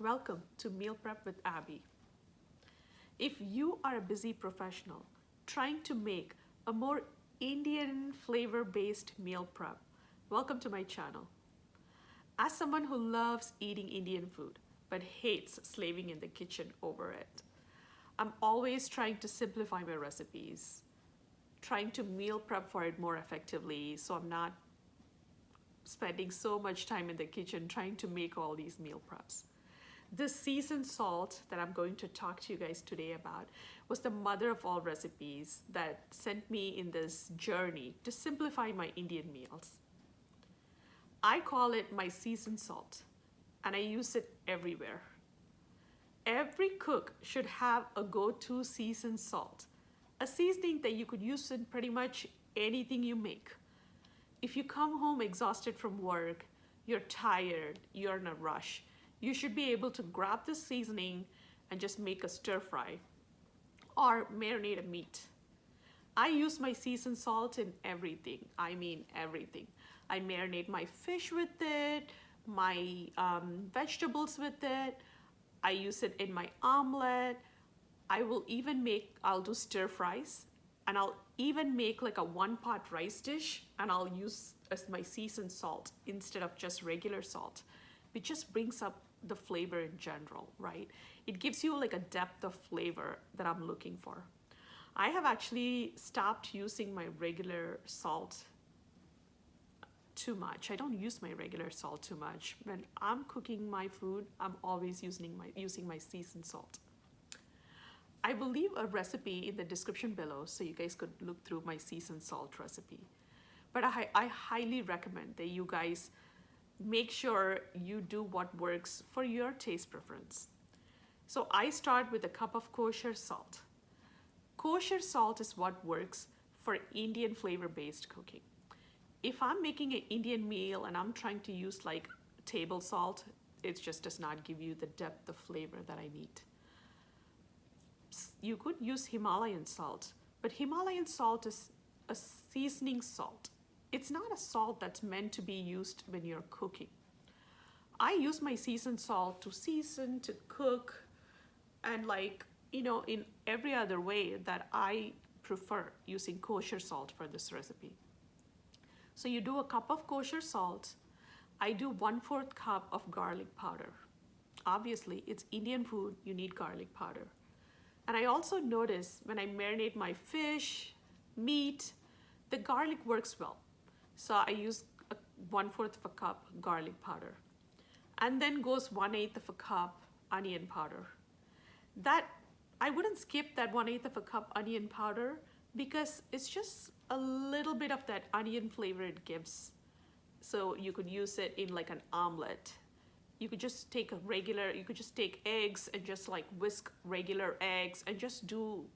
Welcome to Meal Prep with Abby. If you are a busy professional trying to make a more Indian flavor based meal prep, welcome to my channel. As someone who loves eating Indian food but hates slaving in the kitchen over it, I'm always trying to simplify my recipes, trying to meal prep for it more effectively so I'm not spending so much time in the kitchen trying to make all these meal preps. This seasoned salt that I'm going to talk to you guys today about was the mother of all recipes that sent me in this journey to simplify my Indian meals. I call it my seasoned salt, and I use it everywhere. Every cook should have a go-to seasoned salt, a seasoning that you could use in pretty much anything you make. If you come home exhausted from work, you're tired, you're in a rush, you should be able to grab this seasoning and just make a stir fry or marinate a meat. I use my seasoned salt in everything. I mean everything. I marinate my fish with it, my vegetables with it. I use it in my omelet. I'll do stir fries, and I'll even make like a one-pot rice dish, and I'll use as my seasoned salt instead of just regular salt. It just brings up the flavor in general, right? It gives you like a depth of flavor that I'm looking for. I have actually stopped using my regular salt too much. I don't use my regular salt too much. When I'm cooking my food, I'm always using my seasoned salt. I will leave a recipe in the description below so you guys could look through my seasoned salt recipe. But I highly recommend that you guys make sure you do what works for your taste preference. So I start with a cup of kosher salt. Kosher salt is what works for Indian flavor-based cooking. If I'm making an Indian meal and I'm trying to use like table salt, it just does not give you the depth of flavor that I need. You could use Himalayan salt, but Himalayan salt is a seasoning salt. It's not a salt that's meant to be used when you're cooking. I use my seasoned salt to season, to cook, and in every other way that I prefer using kosher salt for this recipe. So you do a cup of kosher salt. I do 1/4 cup of garlic powder. Obviously, it's Indian food, you need garlic powder. And I also notice when I marinate my fish, meat, the garlic works well. So I use 1/4 of a cup garlic powder. And then goes 1/8 of a cup onion powder. That I wouldn't skip that 1/8 of a cup onion powder because it's just a little bit of that onion flavor it gives. So you could use it in like an omelet. You could just take eggs and just like whisk regular eggs and just do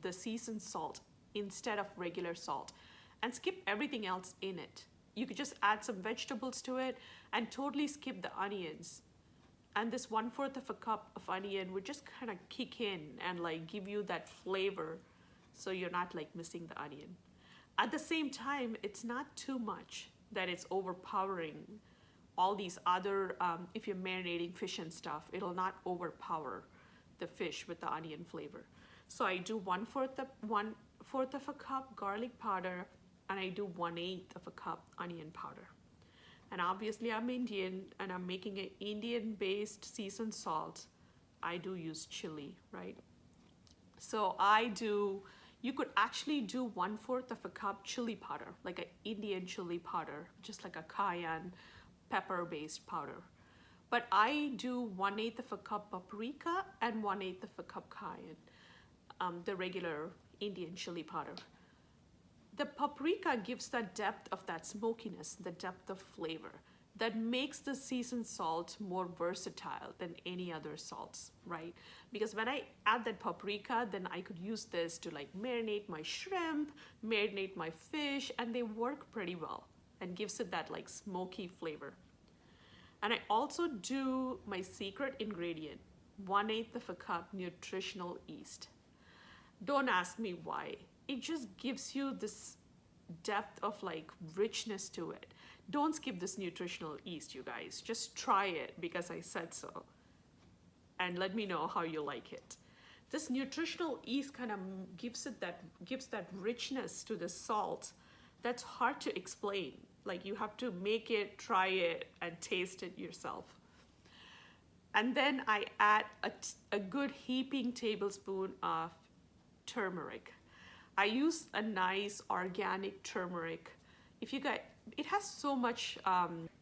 the seasoned salt instead of regular salt and skip everything else in it. You could just add some vegetables to it and totally skip the onions. And this 1/4 of a cup of onion would just kind of kick in and like give you that flavor so you're not like missing the onion. At the same time, it's not too much that it's overpowering all these other, if you're marinating fish and stuff, it'll not overpower the fish with the onion flavor. So I do 1/4 of a cup garlic powder, and I do 1/8 of a cup onion powder. And obviously I'm Indian and I'm making an Indian based seasoned salt. I do use chili, right? So you could actually do 1/4 of a cup chili powder, like an Indian chili powder, just like a Cayenne Pepper based powder. But I do 1/8 of a cup paprika and 1/8 of a cup cayenne, the regular Indian chili powder. The paprika gives the depth of that smokiness, the depth of flavor that makes the seasoned salt more versatile than any other salts, right? Because when I add that paprika, then I could use this to like marinate my shrimp, marinate my fish, and they work pretty well and gives it that like smoky flavor. And I also do my secret ingredient, 1/8 of a cup nutritional yeast. Don't ask me why. It just gives you this depth of like richness to it. Don't skip this nutritional yeast, you guys. Just try it because I said so. and let me know how you like it. This nutritional yeast kind of gives that richness to the salt that's hard to explain. Like you have to make it, try it, and taste it yourself. And then I add a good heaping tablespoon of turmeric. I use a nice organic turmeric. If you guys, it has so much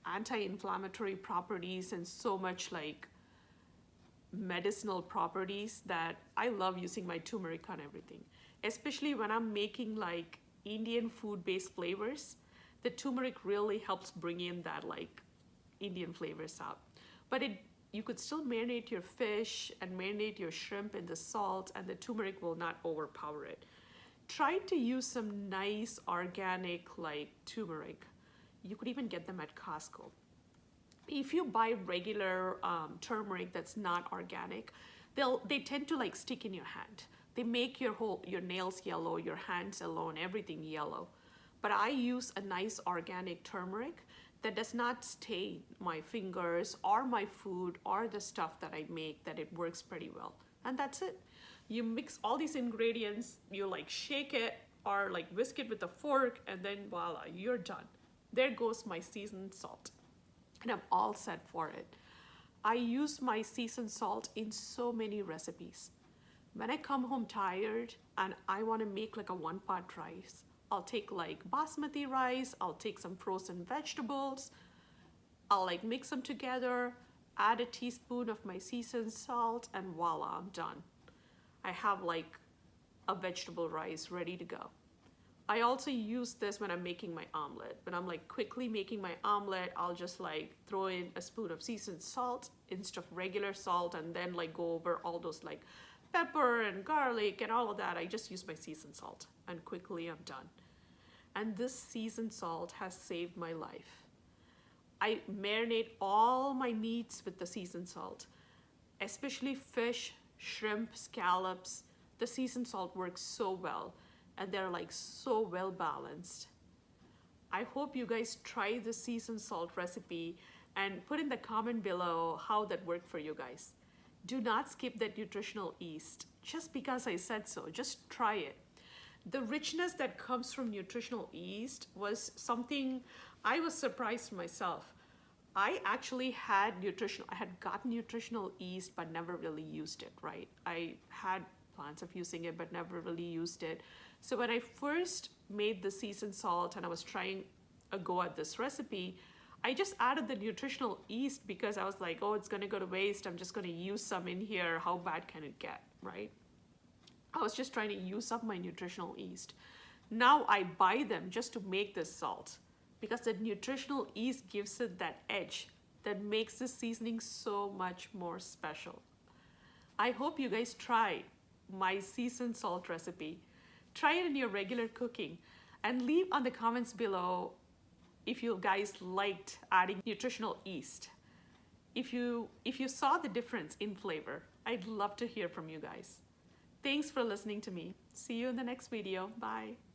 anti-inflammatory properties and so much like medicinal properties that I love using my turmeric on everything. Especially when I'm making like Indian food-based flavors, the turmeric really helps bring in that like Indian flavors out. But you could still marinate your fish and marinate your shrimp in the salt, and the turmeric will not overpower it. Try to use some nice organic like turmeric. You could even get them at Costco. If you buy regular turmeric that's not organic, they tend to like stick in your hand. They make your nails yellow, your hands yellow, and everything yellow. But I use a nice organic turmeric that does not stain my fingers or my food or the stuff that I make, that it works pretty well. And that's it. You mix all these ingredients, you like shake it or like whisk it with a fork, and then voila, you're done. There goes my seasoned salt. And I'm all set for it. I use my seasoned salt in so many recipes. When I come home tired and I want to make like a one-pot rice, I'll take like basmati rice, I'll take some frozen vegetables, I'll like mix them together, add a teaspoon of my seasoned salt, and voila, I'm done. I have like a vegetable rice ready to go. I also use this when I'm making my omelet. When I'm like quickly making my omelet, I'll just like throw in a spoon of seasoned salt instead of regular salt, and then like go over all those like pepper and garlic and all of that. I just use my seasoned salt and quickly I'm done. And this seasoned salt has saved my life. I marinate all my meats with the seasoned salt, especially fish, shrimp, scallops. The seasoned salt works so well, and they're like so well balanced. I hope you guys try the seasoned salt recipe and put in the comment below how that worked for you guys. Do not skip that nutritional yeast just because I said so. Just try it. The richness that comes from nutritional yeast was something I was surprised myself. I actually had gotten nutritional yeast but never really used it, right? I had plans of using it but never really used it. So when I first made the seasoned salt and I was trying a go at this recipe, I just added the nutritional yeast because I was like, oh, it's gonna go to waste. I'm just gonna use some in here. How bad can it get, right? I was just trying to use up my nutritional yeast. Now I buy them just to make this salt because the nutritional yeast gives it that edge that makes the seasoning so much more special. I hope you guys try my seasoned salt recipe. Try it in your regular cooking and leave on the comments below if you guys liked adding nutritional yeast. If you saw the difference in flavor, I'd love to hear from you guys. Thanks for listening to me. See you in the next video. Bye.